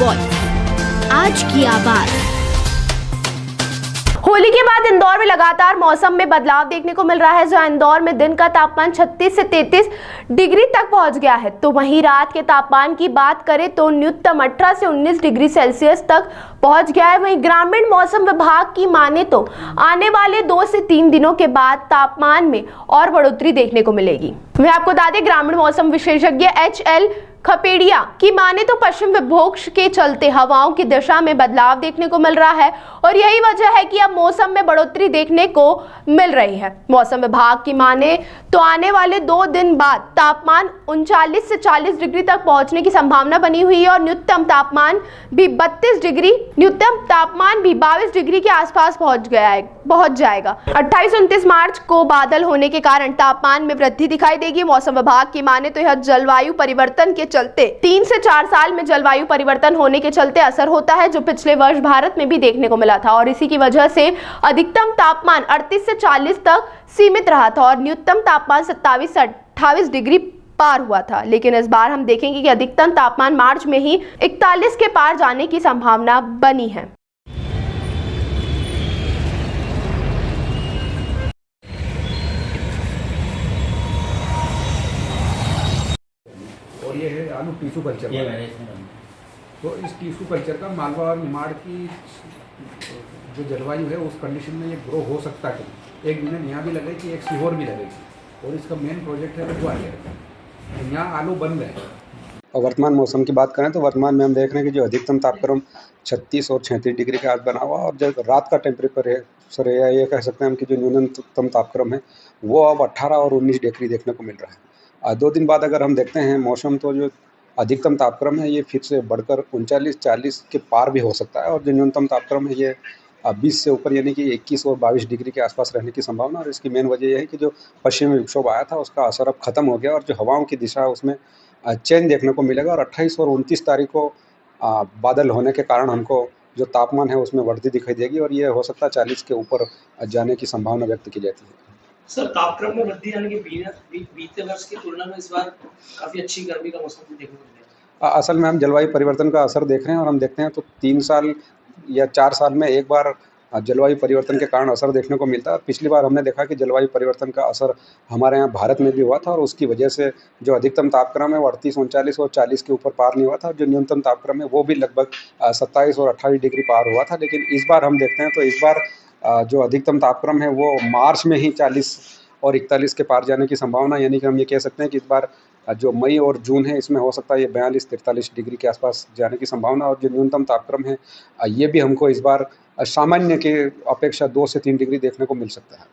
Voice, आज की आवाज। होली के बाद इंदौर में लगातार मौसम में बदलाव देखने को मिल रहा है। जहां इंदौर में दिन का तापमान 36 से 33 डिग्री तक पहुंच गया है, तो वहीं रात के तापमान की बात करें तो न्यूनतम 18 से 19 डिग्री सेल्सियस तक पहुंच गया है। वहीं ग्रामीण मौसम विभाग की माने तो आने वाले 2 से 3 दिनों के बाद तापमान में और बढ़ोतरी देखने को मिलेगी। वहीं आपको बता दें, ग्रामीण मौसम विशेषज्ञ HL खपेड़िया की माने तो पश्चिम विक्षोभ के चलते हवाओं की दिशा में बदलाव देखने को मिल रहा है और यही वजह है कि अब मौसम में बढ़ोतरी देखने को मिल रही है। मौसम विभाग की माने तो आने वाले 2 दिन बाद तापमान 39 से 40 डिग्री तक पहुंचने की संभावना बनी हुई है और न्यूनतम तापमान भी 32 डिग्री, न्यूनतम तापमान भी 22 डिग्री के आसपास पहुंच जाएगा। 28-29 मार्च को बादल होने के कारण तापमान में वृद्धि दिखाई देगी। मौसम विभाग की माने तो यह जलवायु परिवर्तन के चलते 3 से 4 साल में जलवायु परिवर्तन होने के चलते असर होता है, जो पिछले वर्ष भारत में भी देखने को मिला था और इसी की वजह से अधिकतम तापमान 38 से 40 तक सीमित रहा था और न्यूनतम तापमान 27 से 28 डिग्री पार हुआ था। लेकिन इस बार हम देखेंगे कि अधिकतम तापमान मार्च में ही 41 के पार जाने की संभावना बनी है। और ये है आलू टिश्यू कल्चर। तो इस टिश्यू कल्चर का मालवा और निमाड़ की जो जलवायु है उस कंडीशन में ये ग्रो हो सकता है। एक यूनिट यहाँ भी लगेगी, एक सीहोर भी लगेगी और इसका मेन प्रोजेक्ट है ग्वालियर। यहाँ आलू बन रहे हैं। और वर्तमान मौसम की बात करें तो वर्तमान में हम देख रहे हैं कि जो अधिकतम तापक्रम 36 और 36 डिग्री के आस बना हुआ और जो रात का टेम्परेचर है, ये कह सकते हैं हम कि जो न्यूनतम तापक्रम है वो अब 18 और 19 डिग्री देखने को मिल रहा है। 2 दिन बाद अगर हम देखते हैं मौसम, तो जो अधिकतम तापक्रम है ये फिर से बढ़कर 39-40 के पार भी हो सकता है और जो न्यूनतम तापक्रम है ये 20 से ऊपर यानी कि 21 और 22 डिग्री के आसपास रहने की संभावना। और इसकी मेन वजह यह है कि जो पश्चिमी विक्षोभ आया था उसका असर अब खत्म हो गया और जो हवाओं की दिशा उसमें चेंज देखने को मिलेगा और 28 और 29 तारीख को बादल होने के कारण हमको जो तापमान है उसमें वृद्धि दिखाई देगी और ये हो सकता है 40 के ऊपर जाने की संभावना व्यक्त की जाती है। सर, तापक्रम में वृद्धि यानी कि बीते वर्ष की तुलना में इस बार काफी अच्छी गर्मी का मौसम देखने को मिला। असल में हम जलवायु परिवर्तन का असर देख रहे हैं और हम देखते हैं तो 3 साल या 4 साल में एक बार जलवायु परिवर्तन के कारण असर देखने को मिलता है। पिछली बार हमने देखा कि जलवायु परिवर्तन का असर हमारे यहाँ भारत में भी हुआ था और उसकी वजह से जो अधिकतम तापक्रम है वो 38, 39 और 40 के ऊपर पार नहीं हुआ था। जो न्यूनतम तापक्रम है वो भी लगभग 27 और 28 डिग्री पार हुआ था। लेकिन इस बार हम देखते हैं तो इस बार जो अधिकतम तापक्रम है वो मार्च में ही 40 और 41 के पार जाने की संभावना, यानी कि हम ये कह सकते हैं कि इस बार जो मई और जून है इसमें हो सकता है ये 42-43 डिग्री के आसपास जाने की संभावना। और जो न्यूनतम तापक्रम है ये भी हमको इस बार सामान्य के अपेक्षा 2 से 3 डिग्री देखने को मिल सकता है।